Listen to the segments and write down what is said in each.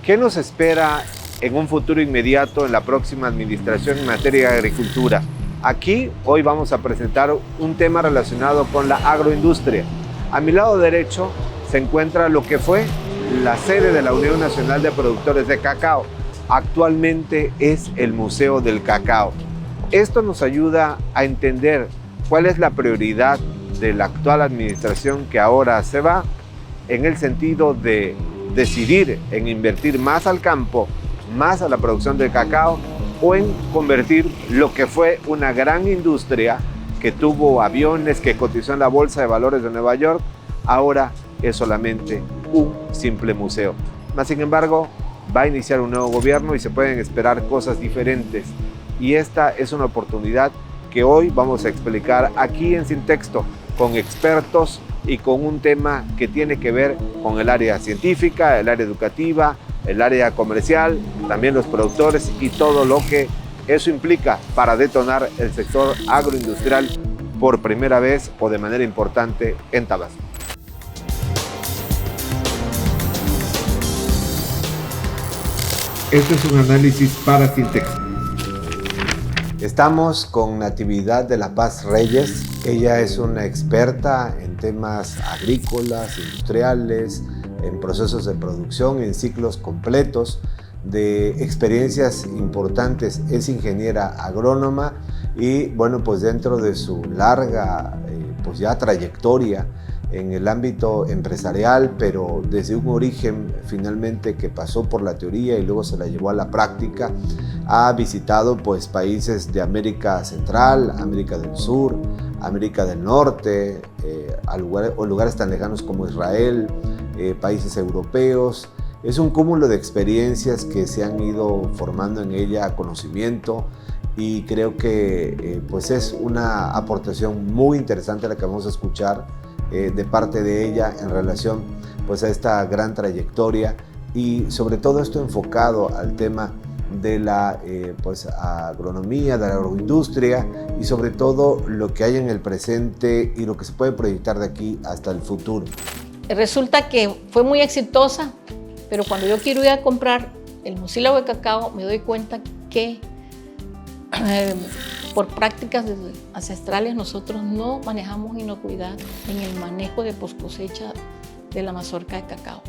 ¿Qué nos espera en un futuro inmediato en la próxima administración en materia de agricultura? Aquí hoy vamos a presentar un tema relacionado con la agroindustria. A mi lado derecho se encuentra lo que fue la sede de la Unión Nacional de Productores de Cacao. Actualmente es el Museo del Cacao. Esto nos ayuda a entender cuál es la prioridad de la actual administración que ahora se va en el sentido de decidir en invertir más al campo, más a la producción de cacao o en convertir lo que fue una gran industria que tuvo aviones, que cotizó en la Bolsa de Valores de Nueva York, ahora es solamente un simple museo. Mas, sin embargo, va a iniciar un nuevo gobierno y se pueden esperar cosas diferentes. Y esta es una oportunidad que hoy vamos a explicar aquí en Sin Texto, con expertos y con un tema que tiene que ver con el área científica, el área educativa, el área comercial, también los productores y todo lo que eso implica para detonar el sector agroindustrial por primera vez o de manera importante en Tabasco. Este es un análisis para Sin Texto. Estamos con Natividad de la Paz Reyes. Ella es una experta en temas agrícolas, industriales, en procesos de producción, en ciclos completos, de experiencias importantes. Es ingeniera agrónoma y bueno, pues dentro de su larga pues ya trayectoria en el ámbito empresarial, pero desde un origen finalmente que pasó por la teoría y luego se la llevó a la práctica, ha visitado pues países de América Central, América del Sur, América del Norte, lugares tan lejanos como Israel, países europeos. Es un cúmulo de experiencias que se han ido formando en ella conocimiento y creo que pues es una aportación muy interesante la que vamos a escuchar de parte de ella en relación pues a esta gran trayectoria y sobre todo esto enfocado al tema de la pues agronomía, de la agroindustria y sobre todo lo que hay en el presente y lo que se puede proyectar de aquí hasta el futuro. Resulta que fue muy exitosa, pero cuando yo quiero ir a comprar el mucílago de cacao me doy cuenta que por prácticas ancestrales nosotros no manejamos inocuidad en el manejo de poscosecha de la mazorca de cacao.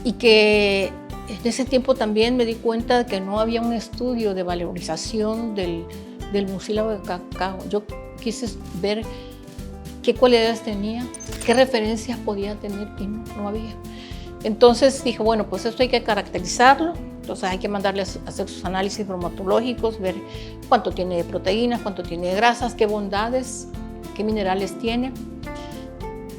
Y que en ese tiempo también me di cuenta de que no había un estudio de valorización del mucílago de cacao. Yo quise ver qué cualidades tenía, qué referencias podía tener y no había. Entonces dije, bueno, pues esto hay que caracterizarlo. Entonces hay que mandarle a hacer sus análisis bromatológicos, ver cuánto tiene de proteínas, cuánto tiene de grasas, qué bondades, qué minerales tiene.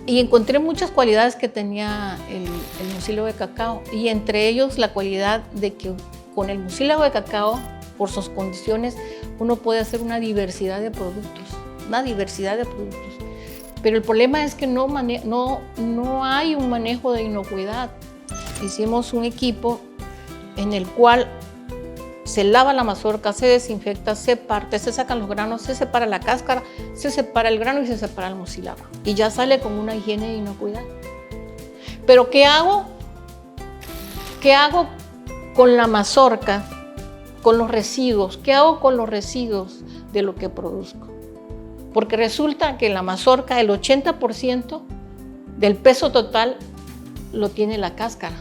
Y encontré muchas cualidades que tenía el mucílago de cacao y entre ellos la cualidad de que con el mucílago de cacao, por sus condiciones, uno puede hacer una diversidad de productos, Pero el problema es que no hay un manejo de inocuidad. Hicimos un equipo en el cual se lava la mazorca, se desinfecta, se parte, se sacan los granos, se separa la cáscara, se separa el grano y se separa el mucílago. Y ya sale con una higiene de inocuidad. Pero ¿qué hago? ¿Qué hago con la mazorca, con los residuos? ¿Qué hago con los residuos de lo que produzco? Porque resulta que la mazorca, el 80% del peso total lo tiene la cáscara.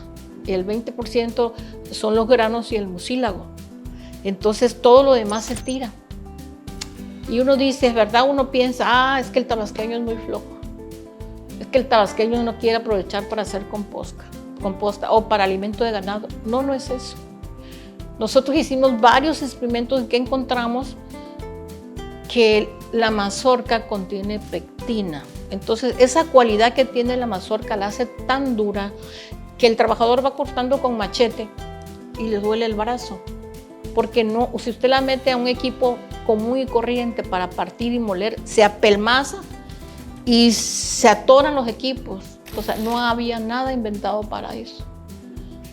Y el 20% son los granos y el mucílago. Entonces todo lo demás se tira. Y uno dice, es verdad, uno piensa, es que el tabasqueño es muy flojo. Es que el tabasqueño no quiere aprovechar para hacer composta o para alimento de ganado. No, no es eso. Nosotros hicimos varios experimentos en que encontramos que la mazorca contiene pectina. Entonces esa cualidad que tiene la mazorca la hace tan dura que el trabajador va cortando con machete y le duele el brazo. Porque no, si usted la mete a un equipo común y corriente para partir y moler, se apelmaza y se atoran los equipos. O sea, no había nada inventado para eso.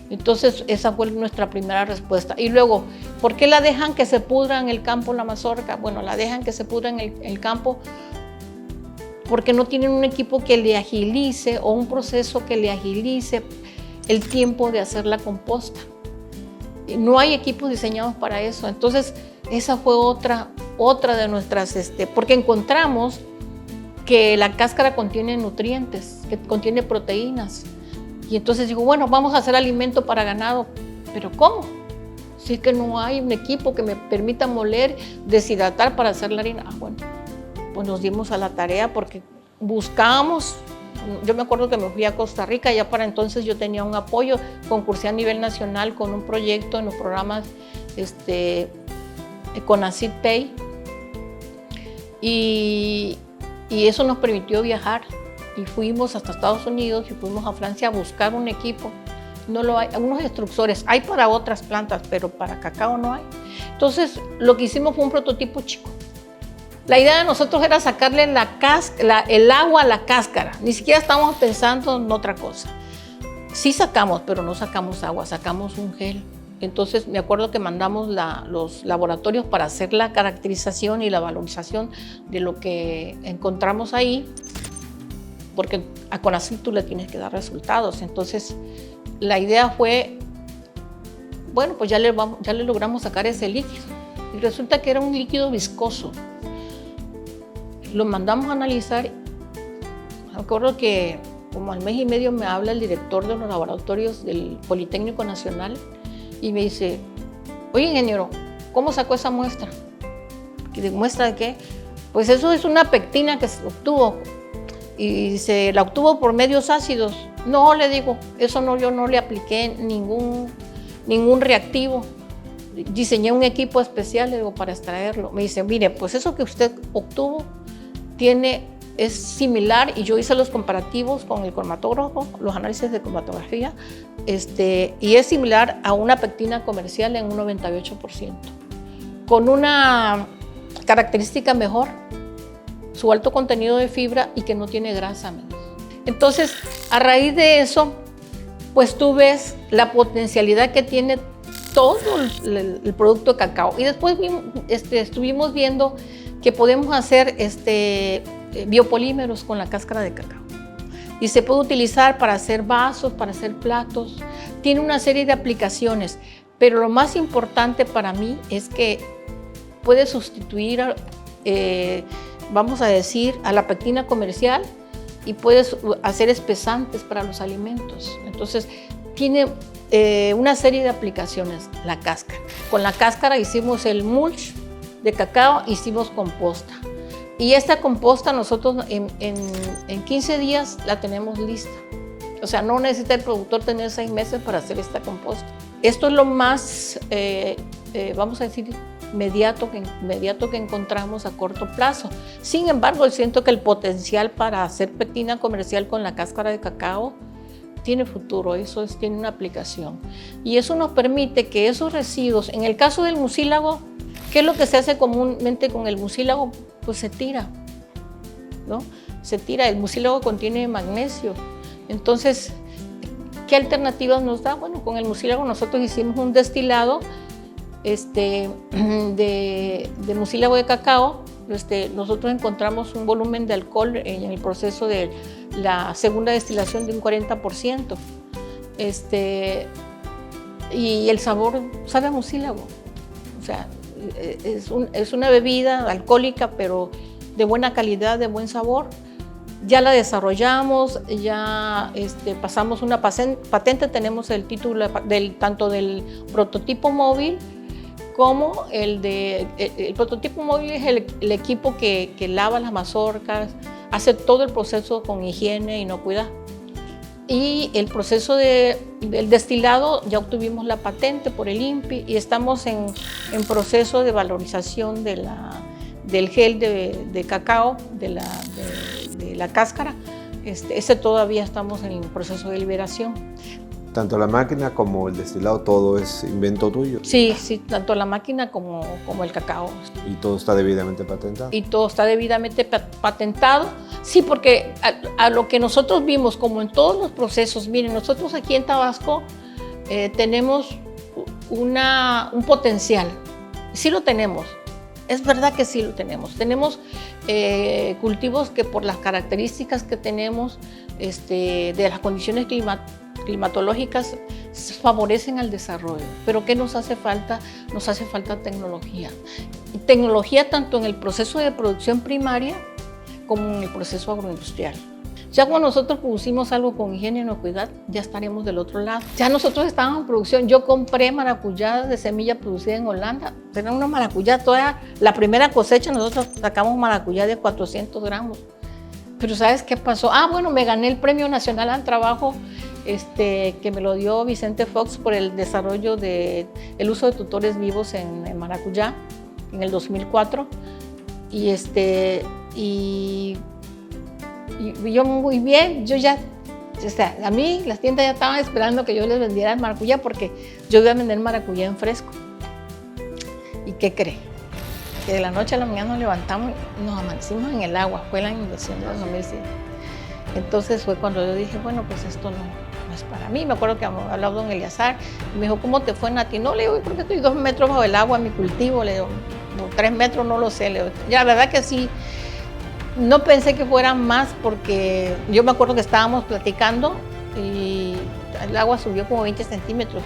Entonces, esa fue nuestra primera respuesta. Y luego, ¿por qué la dejan que se pudra en el campo la mazorca? Bueno, la dejan que se pudra en el campo porque no tienen un equipo que le agilice o un proceso que le agilice el tiempo de hacer la composta. No hay equipos diseñados para eso. Entonces, esa fue otra de nuestras, porque encontramos que la cáscara contiene nutrientes, que contiene proteínas. Y entonces digo, bueno, vamos a hacer alimento para ganado, pero ¿cómo? Si es que no hay un equipo que me permita moler, deshidratar para hacer la harina. Bueno, pues nos dimos a la tarea porque buscamos. Yo me acuerdo que me fui a Costa Rica, ya para entonces yo tenía un apoyo, concursé a nivel nacional con un proyecto en los programas CONACYT Pay, y eso nos permitió viajar, y fuimos hasta Estados Unidos y fuimos a Francia a buscar un equipo. No lo hay, unos extrusores hay para otras plantas, pero para cacao no hay. Entonces lo que hicimos fue un prototipo chico. La idea de nosotros era sacarle el agua a la cáscara, ni siquiera estábamos pensando en otra cosa. Sí sacamos, pero no sacamos agua, sacamos un gel. Entonces me acuerdo que mandamos los laboratorios para hacer la caracterización y la valorización de lo que encontramos ahí, porque a CONACYT tú le tienes que dar resultados. Entonces la idea fue, bueno, pues ya le logramos sacar ese líquido, y resulta que era un líquido viscoso. Lo mandamos a analizar. Me acuerdo que como al mes y medio me habla el director de los laboratorios del Politécnico Nacional y me dice, oye, ingeniero, ¿cómo sacó esa muestra? ¿Muestra de qué? Pues eso es una pectina que se obtuvo, y se la obtuvo por medios ácidos. No, le digo, eso no, yo no le apliqué ningún reactivo. Diseñé un equipo especial, le digo, para extraerlo. Me dice, mire, pues eso que usted obtuvo es similar, y yo hice los comparativos con el cromatógrafo, los análisis de cromatografía, y es similar a una pectina comercial en un 98%, con una característica mejor, su alto contenido de fibra y que no tiene grasa menos. Entonces, a raíz de eso, pues tú ves la potencialidad que tiene todo el producto de cacao. Y después estuvimos viendo que podemos hacer biopolímeros con la cáscara de cacao. Y se puede utilizar para hacer vasos, para hacer platos. Tiene una serie de aplicaciones, pero lo más importante para mí es que puede sustituir, vamos a decir, a la pectina comercial, y puedes hacer espesantes para los alimentos. Entonces, tiene una serie de aplicaciones la cáscara. Con la cáscara hicimos el mulch de cacao, hicimos composta. Y esta composta nosotros en 15 días la tenemos lista. O sea, no necesita el productor tener 6 meses para hacer esta composta. Esto es lo más, vamos a decir, inmediato que encontramos a corto plazo. Sin embargo, siento que el potencial para hacer pectina comercial con la cáscara de cacao tiene futuro, tiene una aplicación. Y eso nos permite que esos residuos, en el caso del mucílago, ¿qué es lo que se hace comúnmente con el mucílago? Pues se tira, ¿no? Se tira, el mucílago contiene magnesio. Entonces, ¿qué alternativas nos da? Bueno, con el mucílago nosotros hicimos un destilado de mucílago de cacao. Nosotros encontramos un volumen de alcohol en el proceso de la segunda destilación de un 40%. Y el sabor sabe a mucílago. O sea, es una bebida alcohólica, pero de buena calidad, de buen sabor. Ya la desarrollamos, ya pasamos una patente, tenemos el título tanto del prototipo móvil como el prototipo móvil es el equipo que lava las mazorcas, hace todo el proceso con higiene e inocuidad. Y el proceso del destilado ya obtuvimos la patente por el INPI y estamos en proceso de valorización del gel de cacao, de la cáscara. Ese todavía estamos en el proceso de liberación. Tanto la máquina como el destilado, todo es invento tuyo. Sí, tanto la máquina como el cacao. ¿Y todo está debidamente patentado? Y todo está debidamente patentado. Sí, porque a lo que nosotros vimos, como en todos los procesos, miren, nosotros aquí en Tabasco tenemos un potencial. Sí lo tenemos. Es verdad que sí lo tenemos. Tenemos cultivos que por las características que tenemos de las condiciones climatológicas favorecen al desarrollo. Pero ¿qué nos hace falta? Nos hace falta tecnología. Tecnología tanto en el proceso de producción primaria como en el proceso agroindustrial. Ya cuando nosotros producimos algo con higiene y inocuidad, ya estaremos del otro lado. Ya nosotros estábamos en producción. Yo compré maracuyá de semilla producida en Holanda. Era una maracuyá, toda la primera cosecha, nosotros sacamos maracuyá de 400 gramos. Pero ¿sabes qué pasó? Bueno, me gané el Premio Nacional al Trabajo que me lo dio Vicente Fox por el desarrollo del uso de tutores vivos en maracuyá en el 2004. Y yo muy bien, a mí las tiendas ya estaban esperando que yo les vendiera el maracuyá porque yo iba a vender maracuyá en fresco. ¿Y qué cree? Que de la noche a la mañana nos levantamos y nos amanecimos en el agua. Fue la inundación de 2007. Entonces fue cuando yo dije, bueno, pues esto no es para mí. Me acuerdo que hablaba don Eliazar y me dijo, ¿cómo te fue, Nati? No, le digo, porque estoy 2 metros bajo el agua en mi cultivo. Le digo, 3 metros no lo sé. Le digo, ya, la verdad que sí. No pensé que fueran más porque yo me acuerdo que estábamos platicando y el agua subió como 20 centímetros.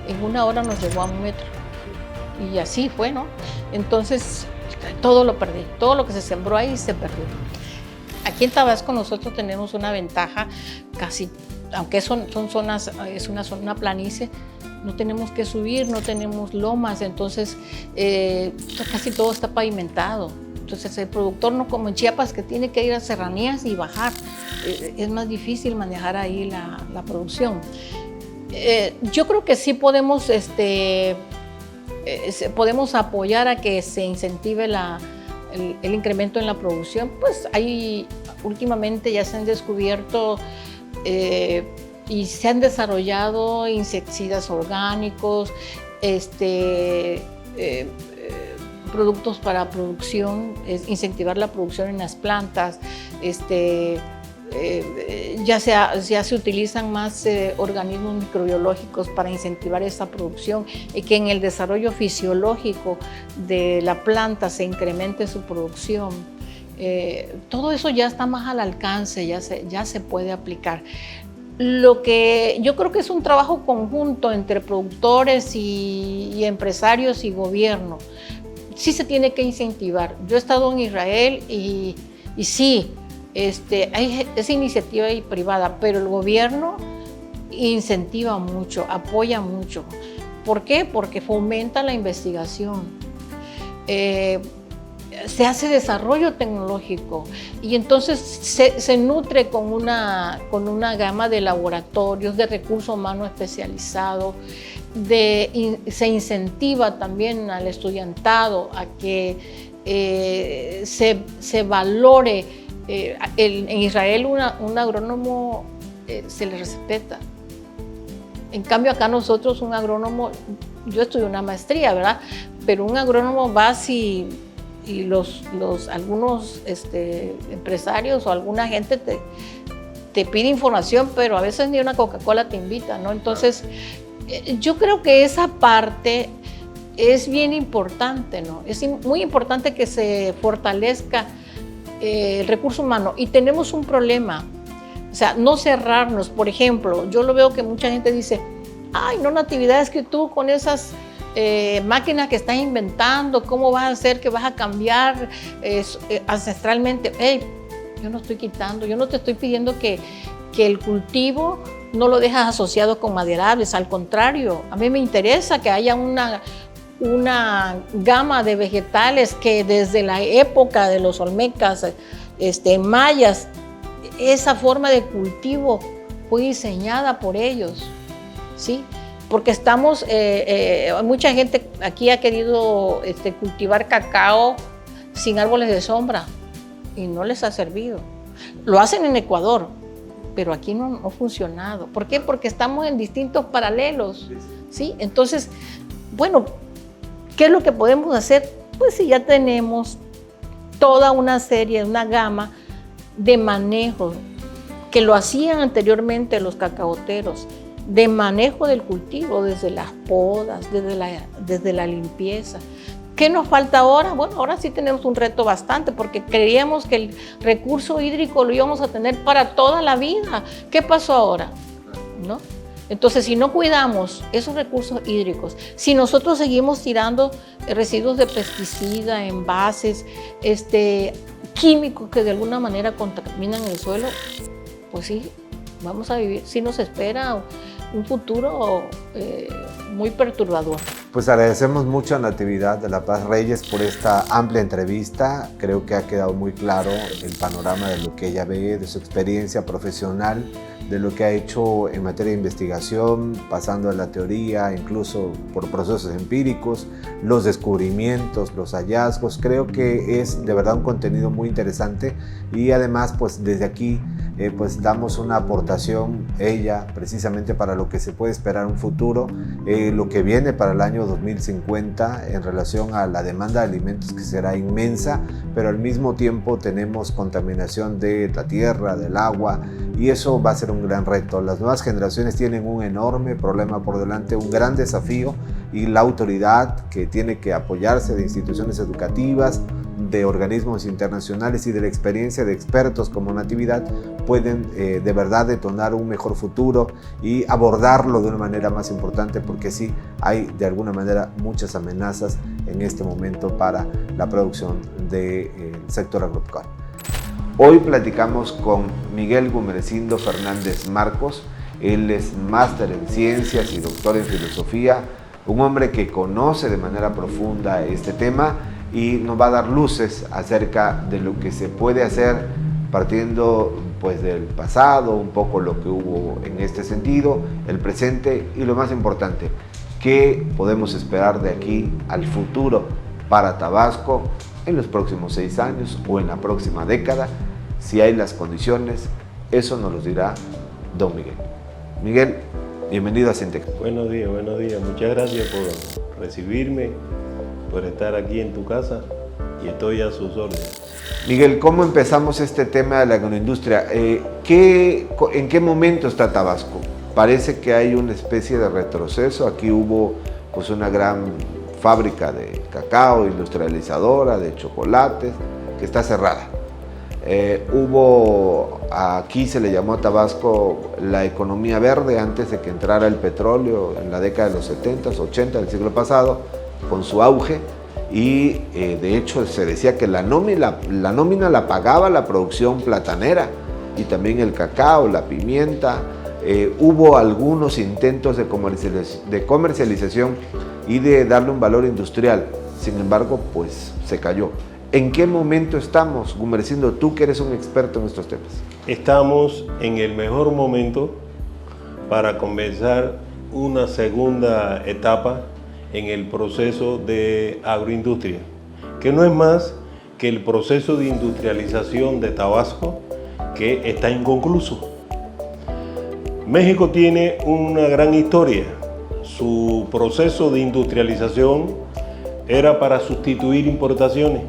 En 1 hora nos llegó a 1 metro. Y así fue, ¿no? Entonces, todo lo perdí. Todo lo que se sembró ahí se perdió. Aquí en Tabasco nosotros tenemos una ventaja casi, aunque son zonas, es una planicie, no tenemos que subir, no tenemos lomas, entonces casi todo está pavimentado. Entonces el productor no como en Chiapas que tiene que ir a serranías y bajar, es más difícil manejar ahí la producción. Yo creo que sí podemos apoyar a que se incentive el incremento en la producción. Pues últimamente ya se han descubierto y se han desarrollado insecticidas orgánicos, productos para producción, incentivar la producción en las plantas, ya se utilizan más organismos microbiológicos para incentivar esta producción y que en el desarrollo fisiológico de la planta se incremente su producción. Todo eso ya está más al alcance, ya se puede aplicar. Lo que yo creo que es un trabajo conjunto entre productores y empresarios y gobierno. Sí se tiene que incentivar. Yo he estado en Israel y sí, hay esa iniciativa privada, pero el gobierno incentiva mucho, apoya mucho. ¿Por qué? Porque fomenta la investigación. Se hace desarrollo tecnológico y entonces se nutre con una gama de laboratorios, de recurso humano especializado, se incentiva también al estudiantado a que se valore. En Israel un agrónomo se le respeta. En cambio acá nosotros un agrónomo, yo estudié una maestría, ¿verdad? Pero un agrónomo va y algunos empresarios o alguna gente te pide información, pero a veces ni una Coca-Cola te invita, ¿no? Entonces, yo creo que esa parte es bien importante, ¿no? Es muy importante que se fortalezca el recurso humano. Y tenemos un problema, o sea, no cerrarnos. Por ejemplo, yo lo veo que mucha gente dice, ay, no, Natividad, es que tú con esas máquinas que estás inventando, ¿cómo vas a hacer que vas a cambiar ancestralmente? Hey, yo no estoy quitando, yo no te estoy pidiendo que el cultivo no lo dejas asociado con maderables, al contrario, a mí me interesa que haya una gama de vegetales que desde la época de los olmecas, mayas, esa forma de cultivo fue diseñada por ellos, ¿sí? Porque mucha gente aquí ha querido cultivar cacao sin árboles de sombra y no les ha servido. Lo hacen en Ecuador, pero aquí no ha funcionado. ¿Por qué? Porque estamos en distintos paralelos, ¿sí? Entonces, bueno, ¿qué es lo que podemos hacer? Pues si ya tenemos toda una gama de manejo que lo hacían anteriormente los cacaoteros, de manejo del cultivo, desde las podas, desde la limpieza. ¿Qué nos falta ahora? Bueno, ahora sí tenemos un reto bastante porque creíamos que el recurso hídrico lo íbamos a tener para toda la vida. ¿Qué pasó ahora? ¿no? Entonces, si no cuidamos esos recursos hídricos, si nosotros seguimos tirando residuos de pesticida, envases, químicos que de alguna manera contaminan el suelo, pues sí, vamos a vivir, sí nos espera un futuro muy perturbador. Pues agradecemos mucho a Natividad de la Paz Reyes por esta amplia entrevista. Creo que ha quedado muy claro el panorama de lo que ella ve, de su experiencia profesional, de lo que ha hecho en materia de investigación, pasando a la teoría, incluso por procesos empíricos, los descubrimientos, los hallazgos. Creo que es de verdad un contenido muy interesante y además pues desde aquí pues damos una aportación, ella precisamente para lo que se puede esperar un futuro, lo que viene para el año 2050 en relación a la demanda de alimentos que será inmensa, pero al mismo tiempo tenemos contaminación de la tierra, del agua, y eso va a ser un gran reto. Las nuevas generaciones tienen un enorme problema por delante, un gran desafío, y la autoridad que tiene que apoyarse de instituciones educativas, de organismos internacionales y de la experiencia de expertos como Natividad pueden de verdad detonar un mejor futuro y abordarlo de una manera más importante, porque sí hay de alguna manera muchas amenazas en este momento para la producción del sector agropecuario. Hoy platicamos con Miguel Gumersindo Fernández Marcos. Él es máster en ciencias y doctor en filosofía, un hombre que conoce de manera profunda este tema y nos va a dar luces acerca de lo que se puede hacer partiendo pues del pasado, un poco lo que hubo en este sentido, el presente y lo más importante, qué podemos esperar de aquí al futuro para Tabasco en los próximos 6 años o en la próxima década, si hay las condiciones. Eso nos lo dirá don Miguel. Miguel, bienvenido a Centec. Buenos días, muchas gracias por recibirme, por estar aquí en tu casa y estoy a sus órdenes. Miguel, ¿cómo empezamos este tema de la agroindustria? ¿En qué momento está Tabasco? Parece que hay una especie de retroceso. Aquí hubo pues una gran fábrica de cacao, industrializadora, de chocolates, que está cerrada. Aquí se le llamó a Tabasco la economía verde antes de que entrara el petróleo en la década de los 70, 80 del siglo pasado, con su auge, y de hecho se decía que la nómina la pagaba la producción platanera y también el cacao, la pimienta. Hubo algunos intentos de comercialización y de darle un valor industrial, sin embargo pues se cayó. ¿En qué momento estamos, Gumersindo, tú que eres un experto en estos temas? Estamos en el mejor momento para comenzar una segunda etapa en el proceso de agroindustria, que no es más que el proceso de industrialización de Tabasco, que está inconcluso. México tiene una gran historia. Su proceso de industrialización era para sustituir importaciones,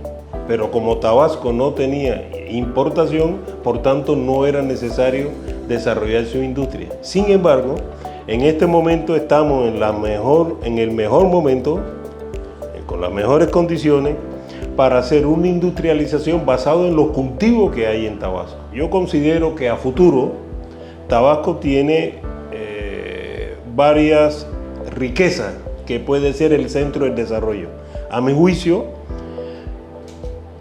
pero como Tabasco no tenía importación, por tanto no era necesario desarrollar su industria. Sin embargo, en este momento estamos en el mejor momento, con las mejores condiciones, para hacer una industrialización basada en los cultivos que hay en Tabasco. Yo considero que a futuro Tabasco tiene varias riquezas que puede ser el centro del desarrollo. A mi juicio,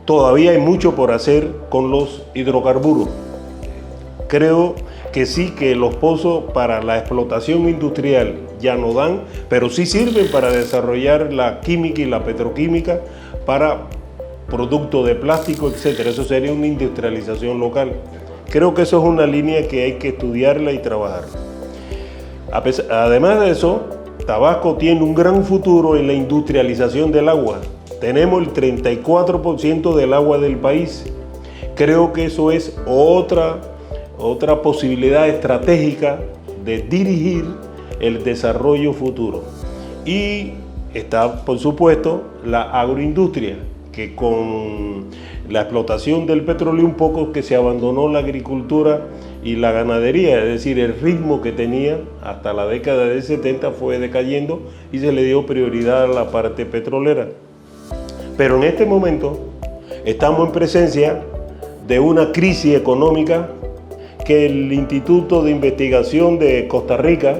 todavía hay mucho por hacer con los hidrocarburos. Creo que sí, que los pozos para la explotación industrial ya no dan, pero sí sirven para desarrollar la química y la petroquímica para productos de plástico, etc. Eso sería una industrialización local. Creo que eso es una línea que hay que estudiarla y trabajar. Además de eso, Tabasco tiene un gran futuro en la industrialización del agua. Tenemos el 34% del agua del país. Creo que eso es otra posibilidad estratégica de dirigir el desarrollo futuro. Y está, por supuesto, la agroindustria, que con la explotación del petróleo un poco que se abandonó la agricultura y la ganadería, es decir, el ritmo que tenía hasta la década del 70 fue decayendo y se le dio prioridad a la parte petrolera. Pero en este momento estamos en presencia de una crisis económica que el Instituto de Investigación de Costa Rica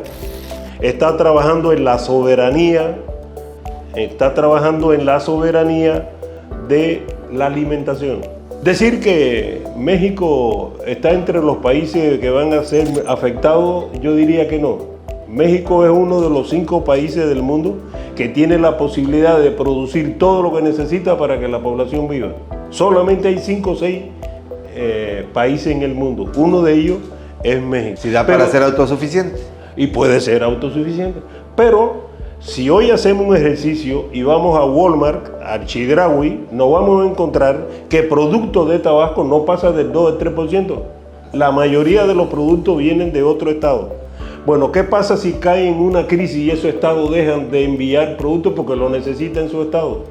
está trabajando en la soberanía, de la alimentación. Decir que México está entre los países que van a ser afectados, yo diría que no. México es uno de los 5 países del mundo que tiene la posibilidad de producir todo lo que necesita para que la población viva. Solamente hay 5 o 6 países en el mundo. Uno de ellos es México. Si da para ser autosuficiente. Y puede ser autosuficiente. Pero si hoy hacemos un ejercicio y vamos a Walmart, a Chedraui, nos vamos a encontrar que productos de Tabasco no pasa del 2 al 3%. La mayoría de los productos vienen de otro estado. Bueno, ¿qué pasa si cae en una crisis y esos estados dejan de enviar productos porque lo necesitan en su estado?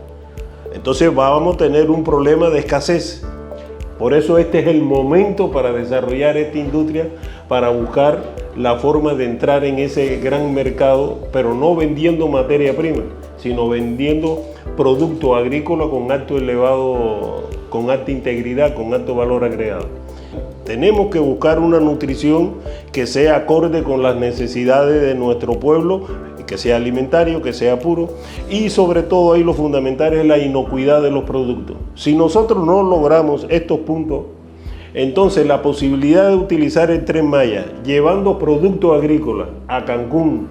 Entonces vamos a tener un problema de escasez. Por eso este es el momento para desarrollar esta industria, para buscar la forma de entrar en ese gran mercado, pero no vendiendo materia prima, sino vendiendo productos agrícolas con alta integridad, con alto valor agregado. Tenemos que buscar una nutrición que sea acorde con las necesidades de nuestro pueblo, que sea alimentario, que sea puro, y sobre todo ahí lo fundamental es la inocuidad de los productos. Si nosotros no logramos estos puntos, entonces la posibilidad de utilizar el Tren Maya llevando productos agrícolas a Cancún,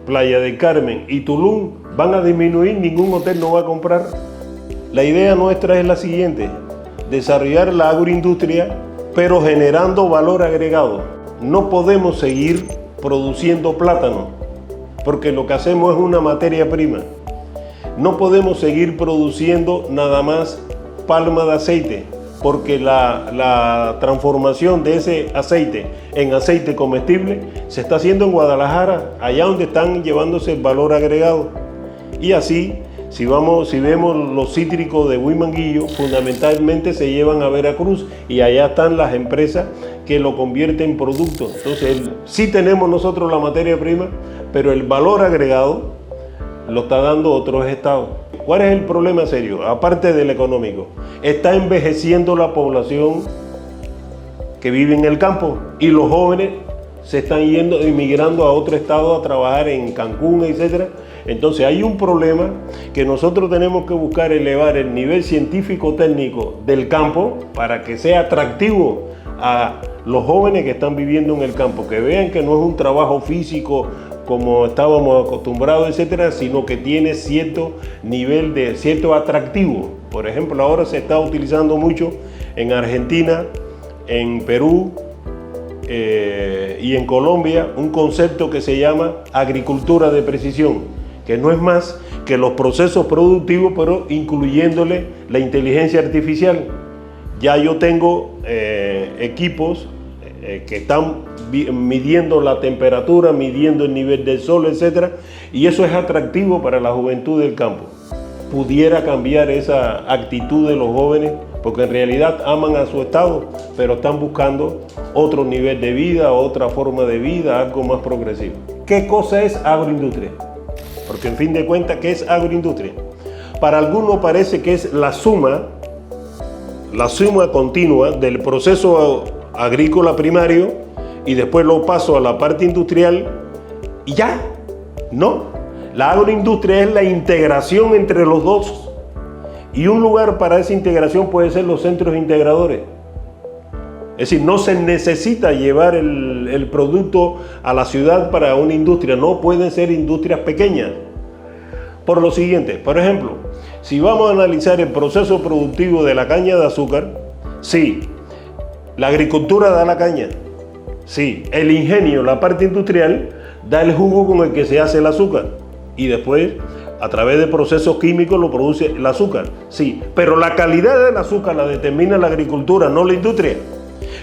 Playa del Carmen y Tulum van a disminuir, ningún hotel no va a comprar. La idea nuestra es la siguiente: desarrollar la agroindustria, pero generando valor agregado. No podemos seguir produciendo plátano, porque lo que hacemos es una materia prima. No podemos seguir produciendo nada más palma de aceite, porque la transformación de ese aceite en aceite comestible se está haciendo en Guadalajara, allá donde están llevándose el valor agregado. Y así, si vemos los cítricos de Huimanguillo, fundamentalmente se llevan a Veracruz y allá están las empresas que lo convierten en productos. Entonces, sí tenemos nosotros la materia prima, pero el valor agregado lo está dando otros estados. ¿Cuál es el problema serio? Aparte del económico, está envejeciendo la población que vive en el campo y los jóvenes se están emigrando a otro estado a trabajar en Cancún, etc. Entonces hay un problema que nosotros tenemos que buscar elevar el nivel científico-técnico del campo para que sea atractivo a los jóvenes que están viviendo en el campo, que vean que no es un trabajo físico como estábamos acostumbrados, etcétera, sino que tiene cierto nivel de cierto atractivo. Por ejemplo, ahora se está utilizando mucho en Argentina, en Perú y en Colombia un concepto que se llama agricultura de precisión, que no es más que los procesos productivos, pero incluyéndole la inteligencia artificial. Ya yo tengo equipos que están midiendo la temperatura, midiendo el nivel del sol, etc. Y eso es atractivo para la juventud del campo. Pudiera cambiar esa actitud de los jóvenes, porque en realidad aman a su estado, pero están buscando otro nivel de vida, otra forma de vida, algo más progresivo. ¿Qué cosa es agroindustria? Porque en fin de cuentas, ¿qué es agroindustria? Para algunos parece que es la suma continua del proceso agrícola primario y después lo paso a la parte industrial y ya. No, la agroindustria es la integración entre los dos y un lugar para esa integración puede ser los centros integradores. Es decir, no se necesita llevar el producto a la ciudad para una industria, no pueden ser industrias pequeñas. Por lo siguiente, por ejemplo, si vamos a analizar el proceso productivo de la caña de azúcar, sí, la agricultura da la caña, sí, el ingenio, la parte industrial, da el jugo con el que se hace el azúcar y después, a través de procesos químicos, lo produce el azúcar, sí, pero la calidad del azúcar la determina la agricultura, no la industria.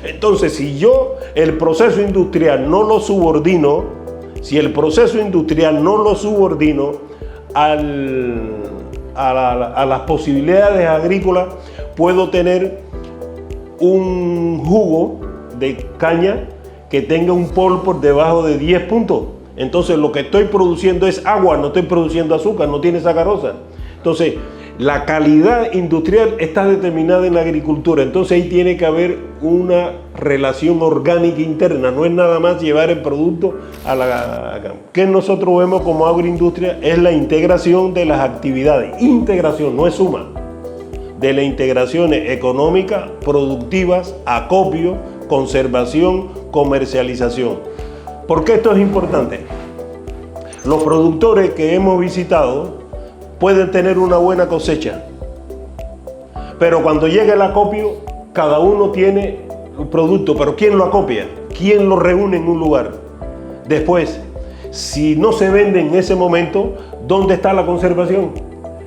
Entonces, si yo el proceso industrial no lo subordino, a las posibilidades agrícolas, puedo tener un jugo de caña que tenga un POL por debajo de 10 puntos. Entonces lo que estoy produciendo es agua, no estoy produciendo azúcar, no tiene sacarosa. Entonces la calidad industrial está determinada en la agricultura, entonces ahí tiene que haber una relación orgánica interna, no es nada más llevar el producto a la campo. ¿Qué nosotros vemos como agroindustria? Es la integración de las actividades, integración, no es suma, de las integraciones económicas, productivas, acopio, conservación, comercialización. ¿Por qué esto es importante? Los productores que hemos visitado pueden tener una buena cosecha, pero cuando llega el acopio, cada uno tiene un producto, pero ¿quién lo acopia? ¿Quién lo reúne en un lugar? Después, si no se vende en ese momento, ¿dónde está la conservación?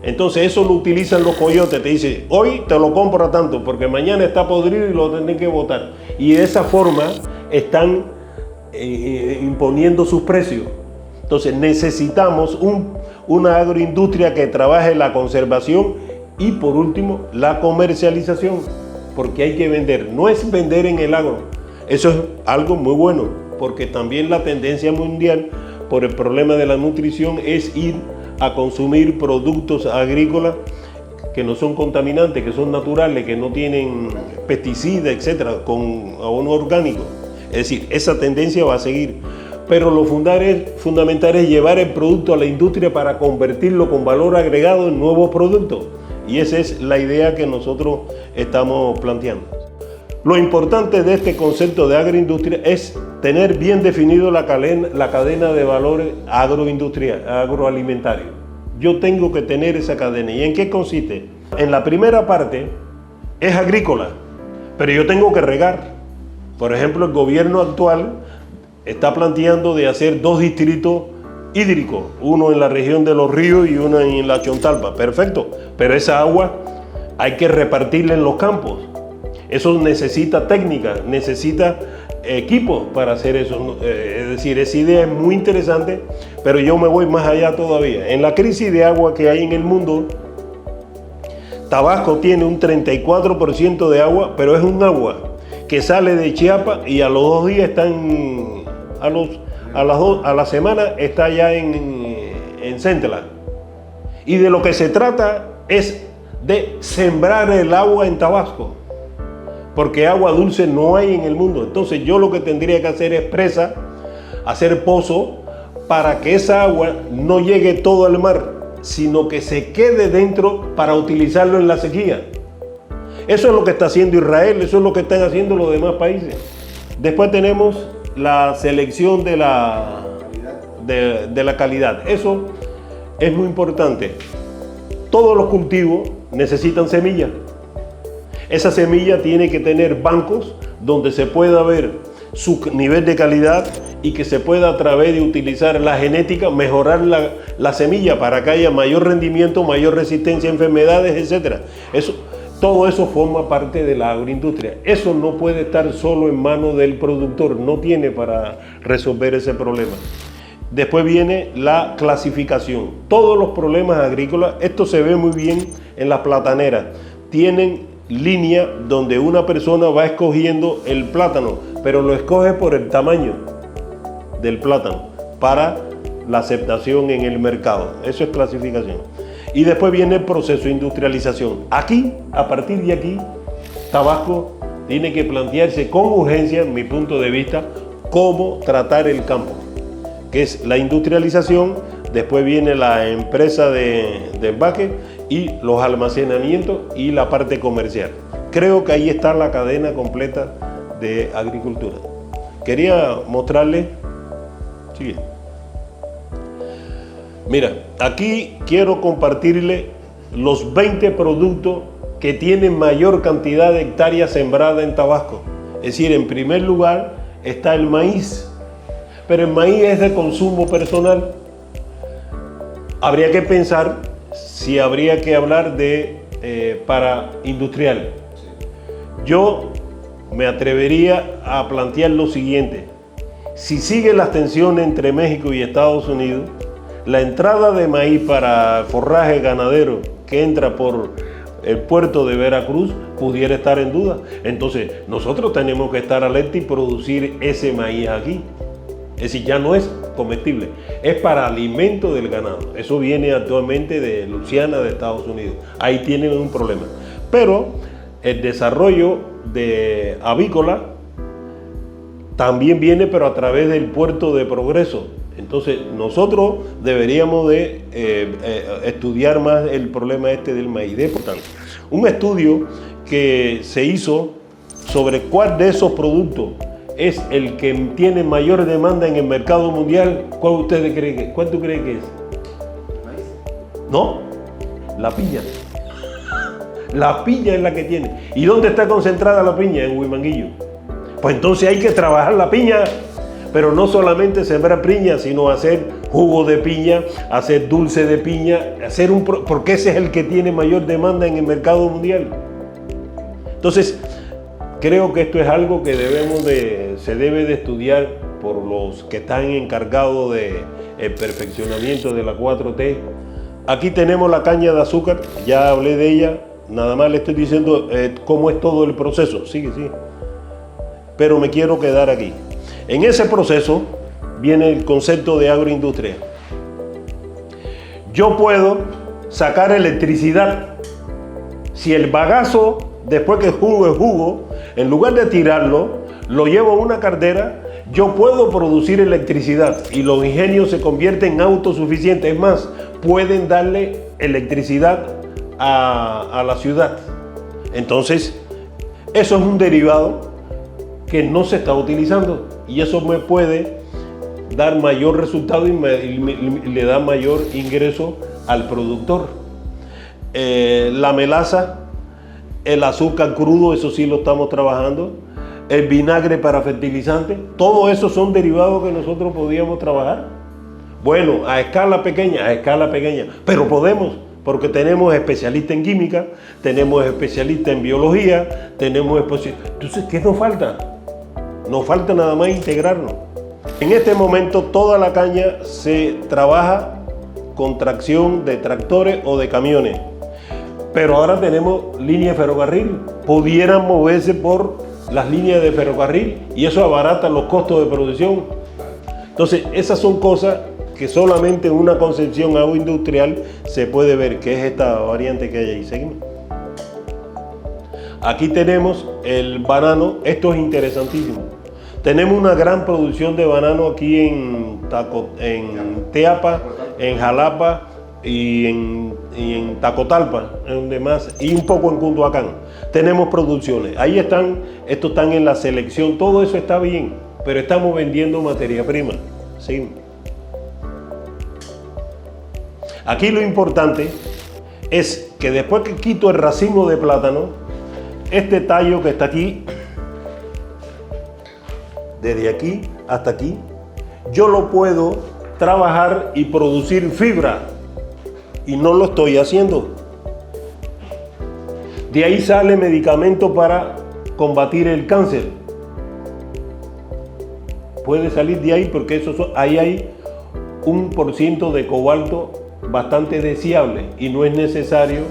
Entonces eso lo utilizan los coyotes, te dicen, hoy te lo compro a tanto, porque mañana está podrido y lo tendré que botar. Y de esa forma están imponiendo sus precios. Entonces necesitamos una agroindustria que trabaje la conservación y por último la comercialización, porque hay que vender, no es vender en el agro, eso es algo muy bueno, porque también la tendencia mundial por el problema de la nutrición es ir a consumir productos agrícolas que no son contaminantes, que son naturales, que no tienen pesticidas, etcétera, con abono orgánico. Es decir, esa tendencia va a seguir. Pero lo fundamental es llevar el producto a la industria para convertirlo con valor agregado en nuevos productos. Y esa es la idea que nosotros estamos planteando. Lo importante de este concepto de agroindustria es tener bien definido la cadena de valores agroalimentarios. Yo tengo que tener esa cadena. ¿Y en qué consiste? En la primera parte es agrícola, pero yo tengo que regar. Por ejemplo, el gobierno actual está planteando de hacer 2 distritos hídricos, uno en la región de Los Ríos y uno en la Chontalpa. Perfecto, pero esa agua hay que repartirla en los campos. Eso necesita técnica, necesita equipos para hacer eso. Es decir, esa idea es muy interesante, pero yo me voy más allá todavía. En la crisis de agua que hay en el mundo, Tabasco tiene un 34% de agua, pero es un agua que sale de Chiapas y a los 2 días está a la semana está ya en Central. Y de lo que se trata es de sembrar el agua en Tabasco, porque agua dulce no hay en el mundo. Entonces yo lo que tendría que hacer es presa, hacer pozo, para que esa agua no llegue todo al mar, sino que se quede dentro para utilizarlo en la sequía. Eso es lo que está haciendo Israel, eso es lo que están haciendo los demás países. Después tenemos la selección de la calidad. Eso es muy importante. Todos los cultivos necesitan semilla. Esa semilla tiene que tener bancos donde se pueda ver su nivel de calidad y que se pueda, a través de utilizar la genética, mejorar la semilla para que haya mayor rendimiento, mayor resistencia a enfermedades, etc. Todo eso forma parte de la agroindustria. Eso no puede estar solo en manos del productor, no tiene para resolver ese problema. Después viene la clasificación. Todos los problemas agrícolas, esto se ve muy bien en las plataneras, tienen línea donde una persona va escogiendo el plátano, pero lo escoge por el tamaño del plátano para la aceptación en el mercado. Eso es clasificación. Y después viene el proceso de industrialización. Aquí, a partir de aquí, Tabasco tiene que plantearse con urgencia, en mi punto de vista, cómo tratar el campo, que es la industrialización. Después viene la empresa de empaque y los almacenamientos y la parte comercial. Creo que ahí está la cadena completa de agricultura. Quería mostrarles. Sigue. Mira, aquí quiero compartirle los 20 productos que tienen mayor cantidad de hectáreas sembradas en Tabasco. Es decir, en primer lugar está el maíz, pero el maíz es de consumo personal. Habría que pensar si habría que hablar de para industrial. Yo me atrevería a plantear lo siguiente: si sigue la tensión entre México y Estados Unidos, la entrada de maíz para forraje ganadero que entra por el puerto de Veracruz pudiera estar en duda. Entonces nosotros tenemos que estar alerta y producir ese maíz aquí. Es decir, ya no es comestible, es para alimento del ganado. Eso viene actualmente de Luisiana, de Estados Unidos. Ahí tienen un problema. Pero el desarrollo de avícola también viene, pero a través del puerto de Progreso. Entonces nosotros deberíamos de estudiar más el problema del maíz. Por tanto, un estudio que se hizo sobre cuál de esos productos es el que tiene mayor demanda en el mercado mundial, ¿cuál tú crees que es? No, la piña. La piña es la que tiene. ¿Y dónde está concentrada la piña? En Huimanguillo. Pues entonces hay que trabajar la piña, pero no solamente sembrar piña, sino hacer jugo de piña, hacer dulce de piña, porque ese es el que tiene mayor demanda en el mercado mundial. Entonces, creo que esto es algo que se debe de estudiar por los que están encargados del perfeccionamiento de la 4T. Aquí tenemos la caña de azúcar, ya hablé de ella, nada más le estoy diciendo cómo es todo el proceso. Sigue. Pero me quiero quedar aquí. En ese proceso viene el concepto de agroindustria. Yo puedo sacar electricidad. Si el bagazo, después que jugo es jugo, en lugar de tirarlo, lo llevo a una caldera, yo puedo producir electricidad y los ingenios se convierten en autosuficientes. Es más, pueden darle electricidad a la ciudad. Entonces, eso es un derivado que no se está utilizando y eso me puede dar mayor resultado y le da mayor ingreso al productor. La melaza, el azúcar crudo, eso sí lo estamos trabajando, el vinagre para fertilizante, todo eso son derivados que nosotros podíamos trabajar. Bueno, a escala pequeña, pero podemos, porque tenemos especialistas en química, tenemos especialistas en biología, entonces, ¿qué nos falta? Nos falta nada más integrarnos. En este momento toda la caña se trabaja con tracción de tractores o de camiones. Pero ahora tenemos línea de ferrocarril. Pudieran moverse por las líneas de ferrocarril y eso abarata los costos de producción. Entonces, esas son cosas que solamente en una concepción agroindustrial se puede ver, que es esta variante que hay ahí. Seguimos. Aquí tenemos el banano. Esto es interesantísimo. Tenemos una gran producción de banano aquí en Teapa, en Jalapa y en Tacotalpa, y un poco en Cunduacán. Tenemos producciones. Ahí están, estos están en la selección, todo eso está bien, pero estamos vendiendo materia prima. ¿Sí? Aquí lo importante es que después que quito el racimo de plátano, este tallo que está aquí, desde aquí hasta aquí, yo lo puedo trabajar y producir fibra y no lo estoy haciendo. De ahí sale medicamento para combatir el cáncer. Puede salir de ahí porque ahí hay 1% de cobalto bastante deseable y no es necesario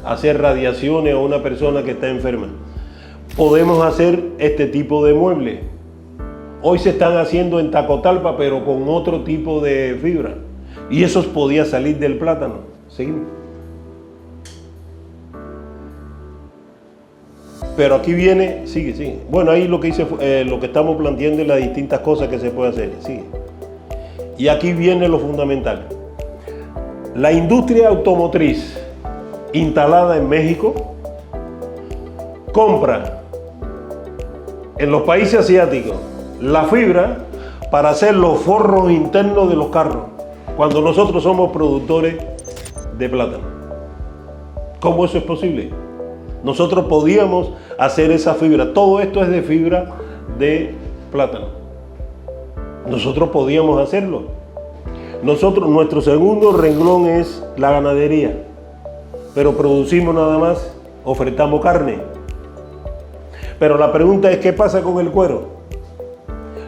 hacer radiaciones a una persona que está enferma. Podemos hacer este tipo de muebles. Hoy se están haciendo en Tacotalpa, pero con otro tipo de fibra. Y eso podía salir del plátano. Seguimos. Pero aquí viene, sigue. Bueno, ahí lo que lo que estamos planteando es las distintas cosas que se puede hacer. Sigue. Y aquí viene lo fundamental. La industria automotriz instalada en México compra en los países asiáticos la fibra para hacer los forros internos de los carros, cuando nosotros somos productores de plátano. ¿Cómo eso es posible? Nosotros podíamos hacer esa fibra. Todo esto es de fibra de plátano. Nosotros podíamos hacerlo. Nuestro segundo renglón es la ganadería, pero producimos nada más, ofertamos carne. Pero la pregunta es, ¿qué pasa con el cuero?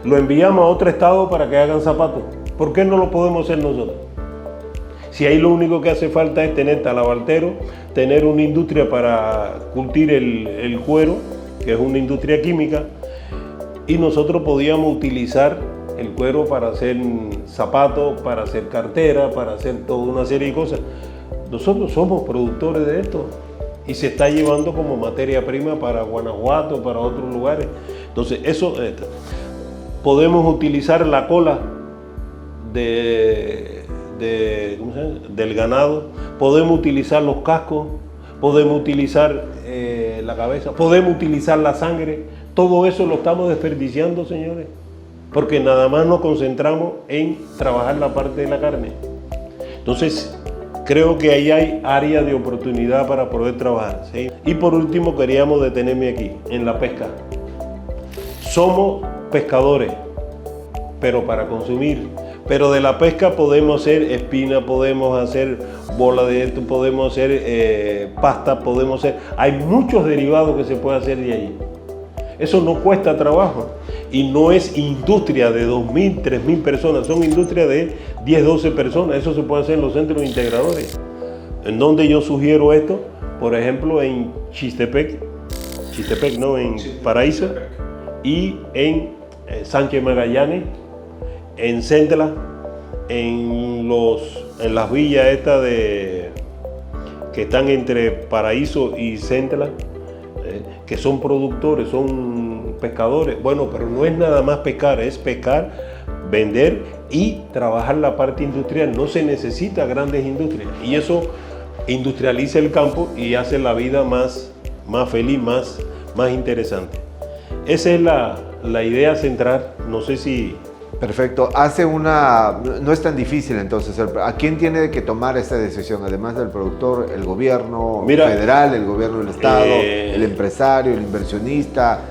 Lo enviamos a otro estado para que hagan zapatos. ¿Por qué no lo podemos hacer nosotros? Si ahí lo único que hace falta es tener talabartero, tener una industria para curtir el cuero, que es una industria química, y nosotros podíamos utilizar el cuero para hacer zapatos, para hacer cartera, para hacer toda una serie de cosas. Nosotros somos productores de esto y se está llevando como materia prima para Guanajuato, para otros lugares. Entonces, eso podemos utilizar la cola ¿cómo se llama?, del ganado, podemos utilizar los cascos, podemos utilizar la cabeza, podemos utilizar la sangre. Todo eso lo estamos desperdiciando, señores, porque nada más nos concentramos en trabajar la parte de la carne. Entonces, creo que ahí hay área de oportunidad para poder trabajar, ¿sí? Y por último, queríamos detenerme aquí, en la pesca. Somos pescadores, pero para consumir. Pero de la pesca podemos hacer espina, podemos hacer bola de esto, podemos hacer pasta, podemos hacer... Hay muchos derivados que se puede hacer de ahí. Eso no cuesta trabajo y no es industria de 2.000, 3.000 personas, son industrias de 10, 12 personas. Eso se puede hacer en los centros integradores. ¿En donde yo sugiero esto? Por ejemplo, en Chistepec no, en Paraíso, y en Sánchez Magallanes, en Centla, en las villas estas que están entre Paraíso y Centla, que son productores, son pescadores. Bueno, pero no es nada más pescar, es pescar, vender y trabajar la parte industrial. No se necesita grandes industrias y eso industrializa el campo y hace la vida más feliz, más interesante. Esa es la idea central. No sé si... Perfecto. No es tan difícil entonces. ¿A quién tiene que tomar esta decisión? Además del productor, el gobierno federal, el gobierno del estado, el empresario, el inversionista.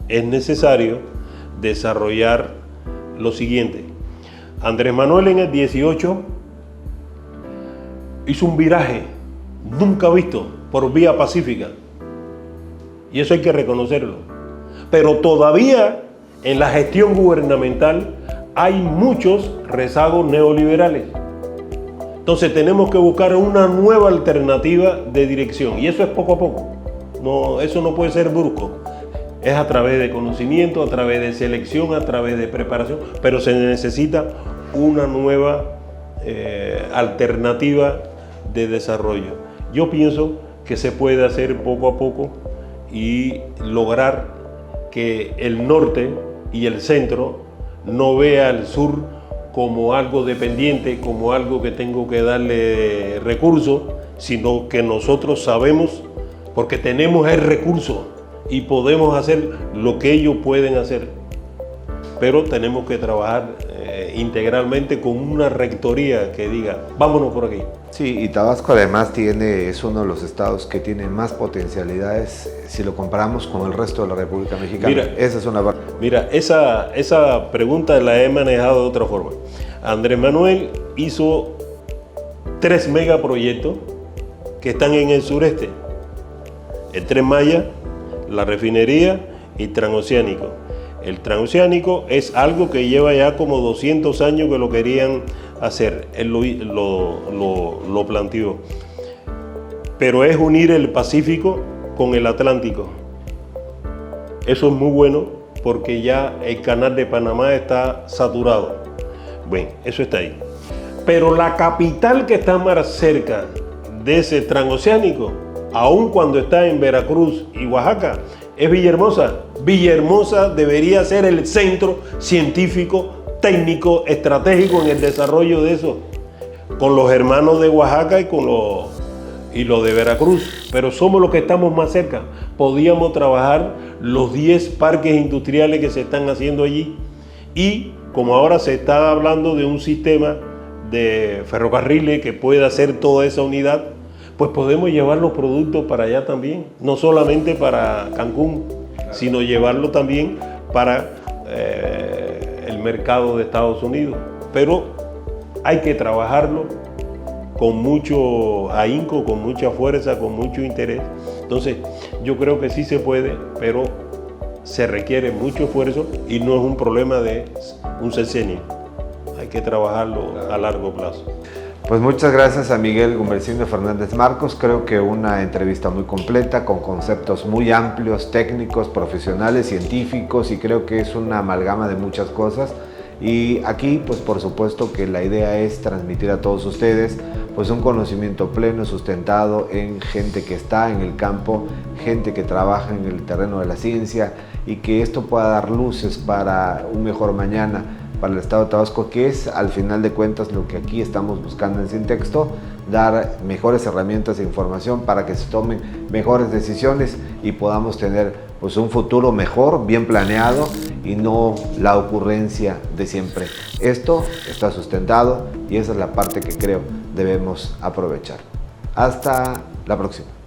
Es necesario desarrollar lo siguiente. Andrés Manuel en el 18 hizo un viraje nunca visto por vía pacífica. Y eso hay que reconocerlo. Pero todavía en la gestión gubernamental hay muchos rezagos neoliberales. Entonces tenemos que buscar una nueva alternativa de dirección y eso es poco a poco. No, eso no puede ser brusco. Es a través de conocimiento, a través de selección, a través de preparación, pero se necesita una nueva alternativa de desarrollo. Yo pienso que se puede hacer poco a poco y lograr que el norte y el centro no vea al sur como algo dependiente, como algo que tengo que darle recursos, sino que nosotros sabemos, porque tenemos el recurso y podemos hacer lo que ellos pueden hacer. Pero tenemos que trabajar integralmente con una rectoría que diga, vámonos por aquí. Sí, y Tabasco además es uno de los estados que tiene más potencialidades si lo comparamos con el resto de la República Mexicana. Mira, esa pregunta la he manejado de otra forma. Andrés Manuel hizo 3 megaproyectos que están en el sureste. El Tren Maya, la refinería y Transoceánico. El Transoceánico es algo que lleva ya como 200 años que lo querían hacer. Él lo planteó. Pero es unir el Pacífico con el Atlántico. Eso es muy bueno porque ya el canal de Panamá está saturado. Bueno, eso está ahí. Pero la capital que está más cerca de ese transoceánico, aun cuando está en Veracruz y Oaxaca, es Villahermosa. Villahermosa debería ser el centro científico, técnico, estratégico en el desarrollo de eso, con los hermanos de Oaxaca y los de Veracruz, pero somos los que estamos más cerca. Podíamos trabajar los 10 parques industriales que se están haciendo allí y como ahora se está hablando de un sistema de ferrocarriles que pueda hacer toda esa unidad, pues podemos llevar los productos para allá también, no solamente para Cancún, sino llevarlo también para el mercado de Estados Unidos. Pero hay que trabajarlo con mucho ahínco, con mucha fuerza, con mucho interés. Entonces, yo creo que sí se puede, pero se requiere mucho esfuerzo y no es un problema de un sexenio. Hay que trabajarlo a largo plazo. Pues muchas gracias a Miguel Gumersindo Fernández Marcos. Creo que una entrevista muy completa, con conceptos muy amplios, técnicos, profesionales, científicos, y creo que es una amalgama de muchas cosas Y aquí, pues por supuesto que la idea es transmitir a todos ustedes pues un conocimiento pleno, sustentado en gente que está en el campo, gente que trabaja en el terreno de la ciencia, y que esto pueda dar luces para un mejor mañana para el Estado de Tabasco, que es al final de cuentas lo que aquí estamos buscando en Sintexto, dar mejores herramientas e información para que se tomen mejores decisiones y podamos tener pues un futuro mejor, bien planeado, y no la ocurrencia de siempre. Esto está sustentado y esa es la parte que creo debemos aprovechar. Hasta la próxima.